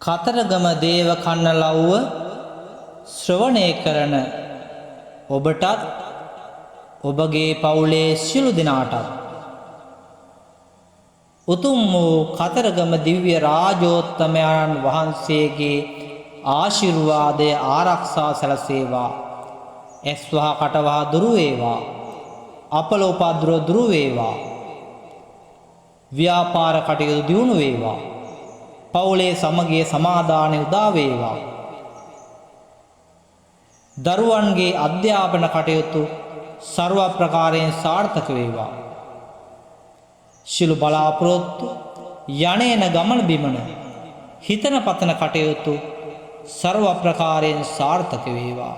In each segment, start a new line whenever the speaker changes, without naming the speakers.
කතරගම දේව කන්නලව්ව ශ්‍රවණය කරන ඔබටත් ඔබගේ පවුලේ සියලු දෙනාටත් උතුම් වූ කතරගම දිව්‍ය රාජෝත්තමයන් වහන්සේගේ ආශිර්වාදය ආරක්ෂා සැලසේවා. ඇස්වහ කටවහ දුරු වේවා. අපල උපද්‍රව දුරු වේවා. ව්‍යාපාර කටයුතු දියුණු වේවා. පවුලේ සමගිය සමාදානය උදා වේවා. දරුවන්ගේ අධ්‍යාපන කටයුතු ਸਰව ප්‍රකාරයෙන් සාර්ථක වේවා. ශිළු බලාපොරොත්තු යන්නේන ගමන බිමන හිතන පතන කටයුතු ਸਰව ප්‍රකාරයෙන් සාර්ථක වේවා.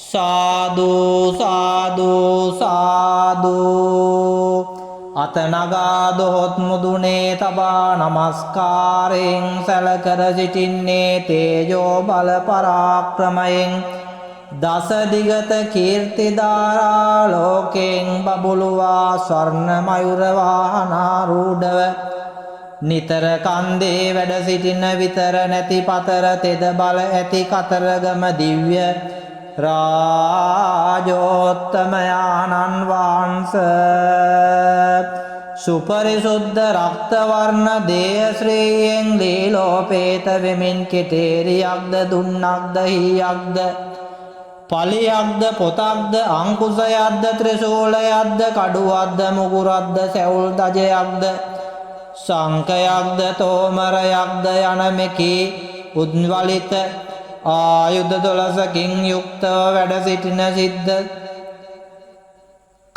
සාදු සාදු සාදු. අත නගා දොහොත් මුදුනේ තබා නමස්කාරයෙන් සැලකර සිටින්නේ තේජෝ බල පරාක්‍රමයෙන් දස දිගත කීර්ති ධාරා ලෝකෙන් බබළුවා ස්වර්ණ මයුර වාහනාරූඪව නිතර කන්දේ වැඩ සිටින විතර නැති පතර තෙද බල ඇති කතරගම දිව්‍ය රාජෝත්තමයාණන් වහන්සේ සුපරිසුද්ධ රක්ත වර්ණ දේහ ශ්‍රීයෙන් ලීලෝපේත වෙමින් කෙටේරියක්ද දුන්නක්ද හීයක්ද පලියක්ද පොතක්ද අංකුසයක්ද ත්‍රිශූලයක්ද කඩුවක්ද මුගුරක්ද සැවුල් දජයක්ද සංකයක්ද තෝමරයක්ද යන මෙකී උද්වලිත ආයුධ 12කින් යුක්තව වැඩ සිටින සිද්ධ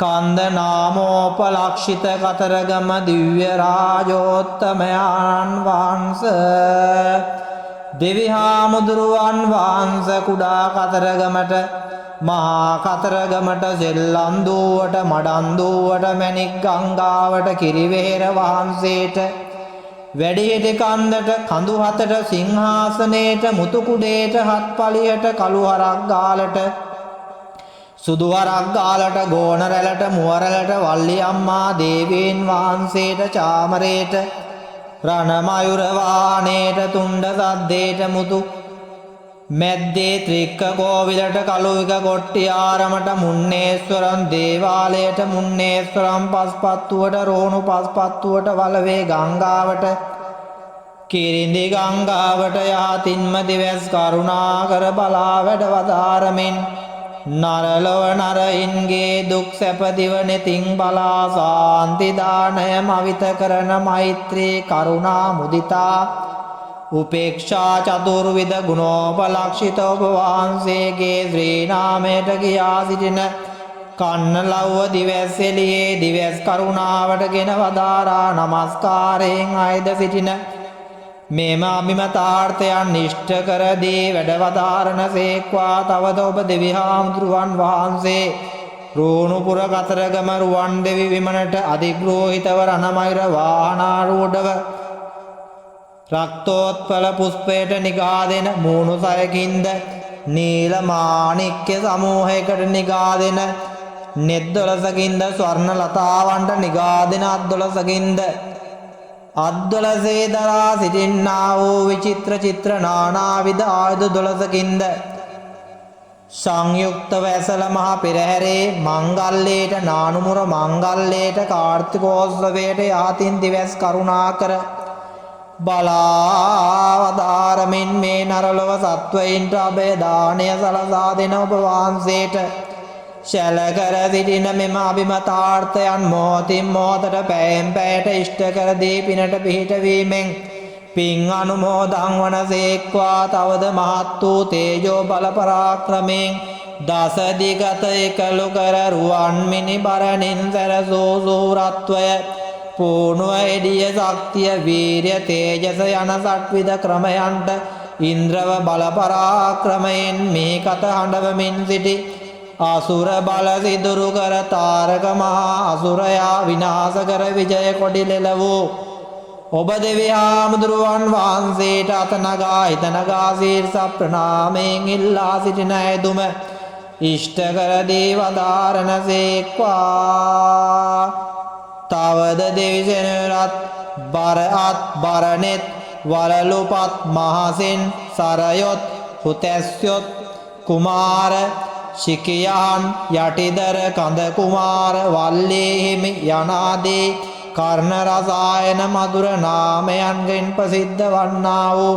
කන්ද නාමෝපලක්ෂිත කතරගම දිව්‍ය රාජෝත්තමයන් වහන්සේ දෙවි හාමුදුරුවන් වහන්සේ කුඩා කතරගමට මහා කතරගමට සෙල්ලම් දුවට මඩම් දුවට මැණික් ගංගාවට කිරිවෙහෙර වහන්සේට වැඩිහිටි කන්දට කඳු හතට සිංහාසනේට මුතු කුඩේට හත්පලියට කළු හරක් ගාලට සුදු හරක් ගාලට ගෝණ රැළට මුව රැළට වල්ලි අම්මා දේවීන් වහන්සේට චාමරේට රණ මයුර වාහනේට තුණ්ඩ සද්දේට මුතු මැද්දේ ත්‍රික්ක කෝවිලට කලුවික කොට්ටිආරමට මුන්නේශ්වරම් දේවාලයට මුන්නේශ්වරම් පස්පත්තුවට රෝණු පස්පත්තුවට වලවේ ගංගාවට කිරිඳි ගංගාවට යහතින්ම දිවැස් කරුණාකර බලා වැඩ වදාරමින් නරලොව නරයින්ගේ දුක් සැප දිව නෙතින් බලා සාන්ති දානය මවිත කරන මෛත්‍රී කරුණා මුදිතා උපේක්ෂා චතුර්විධ ගුණෝපලක්ෂිත ඔබ වහන්සේගේ ශ්‍රී නාමයට කියා සිටින කන්නලව්ව දිවැස් එළියේ දිවැස් කරුණාවටගෙන වදාරා නමස්කාරයෙන් අයද සිටින මෙම අභිමතාර්ථයන් නිෂ්ඨ කර දී වැඩ වදාරන සේක්වා. තවද ඔබ දෙවි හාමුදුරුවන් වහන්සේ රෝණුපුර කතරගම රුවන් දෙවි විමනට අධිග්‍රෝහිතව රණමයුර වාහනාරූඪව රක්තෝත්පල පුෂ්පයට නිගා දෙන මූණු සයකින්ද නීල මාණික්‍ය සමූහයකට නිගා දෙන නෙත් 12කින්ද ස්වර්ණ ලතාවන්ට නිගා දෙන අත් 12කින්ද අත් 12 දරා සිටින්නා වූ විචිත්‍ර චිත්‍ර නානාවිධ ආයුධ 12කින්ද සංයුක්තව ඇසළ මහ පෙරහැරේ මංගල්‍යයට නානුමුර මංගල්‍යයට කාර්තිකෝත්සවයට යහතින් දිවැස් කරුණාකර බලාවදාරමින් මේ නරලොව සත්වයින්ට අභය දානය සලසා දෙන ඔබ වහන්සේට ශැලකර සිටින මෙම අභිමතාර්ථයන් මොහොතින් මොහොතට පැයෙන් පැයට ඉෂ්ට කර දී පිනට පිහිටවීමෙන් පින් අනුමෝදන් වන සේක්වා. තවද මහත් වූ තේජෝ බල පරාක්‍රමයෙන් දස දිගත එකලු කර රුවන් මිනි බරණින් සැරසූ සූරත්වය පූර්ණව එඩිය ශක්තිය වීර්ය තේජස යන සට්විධ ක්‍රමයන්ට ඉන්ද්‍රව බල පරාක්‍රමයෙන් මේ කත හඬවමින් සිටි අසුර බල සිදුරු කර තාරක මහා අසුරයා විනාශ කර විජය කොඩි ලෙලවූ ඔබ දෙවි හාමුදුරුවන් වහන්සේට අත නගා හිත නගා ශීර්ෂ ප්‍රණාමයෙන් ඉල්ලා සිටින ඇදුම ඉෂ්ට කර දී වදාරන සේක්වා. තවද දෙවිසෙනරත් බර අත් බරනෙත් වලලුපත් මහසින් සරයොත් හුතැස්යොත් කුමාර ශිකියන් යටිදර කඳ කුමාර වල්ලේහිමි යනාදී කර්ණ රසායන මధుර නාමයන්ගෙන් ප්‍රසිද්ධ වන්නා වූ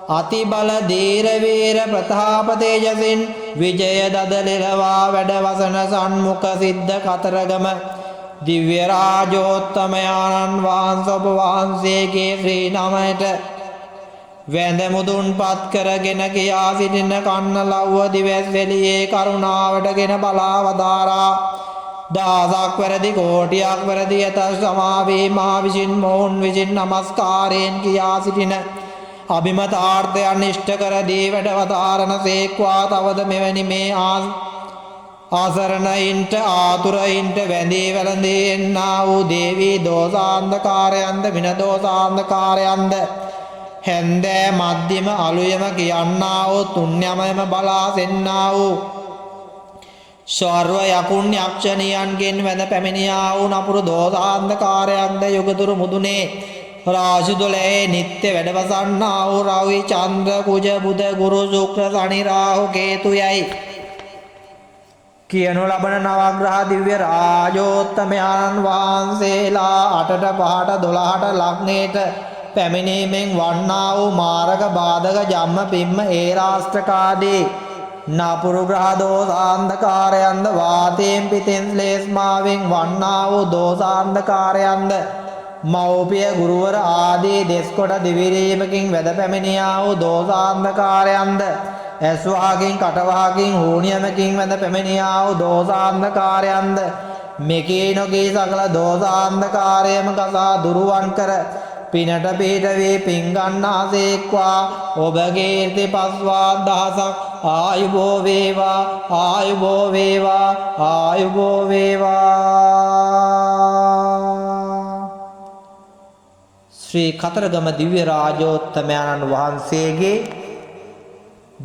අතිබල ධීර වීර ප්‍රතාප තේජසින් විජය දදලෙලවා වැඩවසන සන්මුඛ සිද්ධ කතරගම දිව්‍ය රාජෝත්තමයාණන් වහන්සේ ඔබ වහන්සේගේ ශ්‍රී නමයට වැඳ මුදුන්පත් කරගෙන කියා සිටින කන්න ලව්ව දිවැස් එළියේ කරුණාවටගෙන බලා වදාරා දහසක් වැරදි කෝටියක් වැරදි යත සමාවී මා විසින් මොවුන් විසින් නමස්කාරයෙන් කියා සිටින අභිමතාර්ථයන් ඉෂ්ට කර දී වැඩවදාරණ සේක්වා තවද මෙවැනි මේ ආසරණයින්ට ආතුරයින්ට වැඳී වැළඳී එන්නා වූ දේවී දෝසාන්ධකාරයන්ද වින දෝසාන්ධකාරයන්ද හැන්දෑ මධ්‍යම අලුයම කියන්නා වූ තුන්යමයම බලා සෙන්නා වූ ස්වර්ව යකුන් යක්ෂණියන්ගෙන් වැඳ පැමිණියා වූ නපුරු දෝසාන්ධකාරයන්ද යුගදුරු මුදුනේ රාජුදොලේ නිත්‍ය වැඩවසන්නා වූ රවි චන්ද්‍ර කුජ බුධ ගුරු ශුක්‍ර සනි රාහු කේතු යයි කියනු ලබන නවග්‍රහ දිව්‍ය රාජෝත්තමයන් වහන්සේලා 8ට 5ට 12ට ලග්නේට පැමිණීමෙන් වන්නා වූ මාරක බාධක ජම්ම පිම්ම ඒරාෂ්ටකාදී නපුරු ග්‍රහ දෝසාන්ධකාරයන්ද වාතයෙන් පිතෙන් ශ්ලේෂ්මාවෙන් වන්නා වූ දෝසාන්ධකාරයන්ද මෞපිය ගුරුවර ආදී දෙස්කොට දිවිරීමකින් වැද පැමිණියා වූ දෝසාන්ධකාරයන්ද ඇස්වාකින් කටවාකින් හෝනියමකින් වැද පැමිණියා වූ දෝසාන්ධකාරයන්ද මෙකී නොකී සකල දෝසාන්ධකාරයම කසා දුරුවන් කර පිනට පිහිට වී පිංගන්නාසේක්වා ඔබගේ ඉර්ති පස්වාත් දහසක් ආයුබෝ වේවා ආයුබෝ වේවා ආයුබෝ වේවා. ශ්‍රී කතරගම දිව්‍ය රාජෝත්තමයන්න් වහන්සේගේ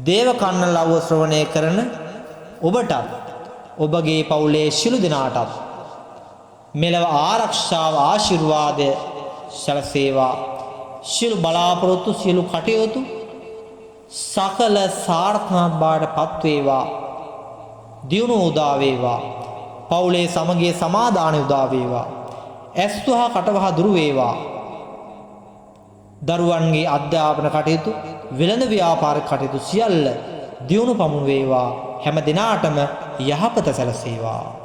දේවකන්න ලව්ව ශ්‍රවණය කරන ඔබටත් ඔබගේ පවුලේ ශිළු දිනාටත් මෙලව ආරක්ෂාව ආශිර්වාදය සැලසේවා. ශිළු බලාපොරොත්තු සියලු කටයුතු සකල සාර්ථකමත් බවට පත්වේවා. දියුණු උදා වේවා. පවුලේ සමගිය සමාදානය උදා වේවා. ඇස්තුහා කටවහා දුරු වේවා. දරුවන්ගේ අධ්‍යාපන කටයුතු වෙළඳ ව්‍යාපාර කටයුතු සියල්ල දියුණු පමුණු වේවා. හැම දිනාටම යහපත සැලසේවා.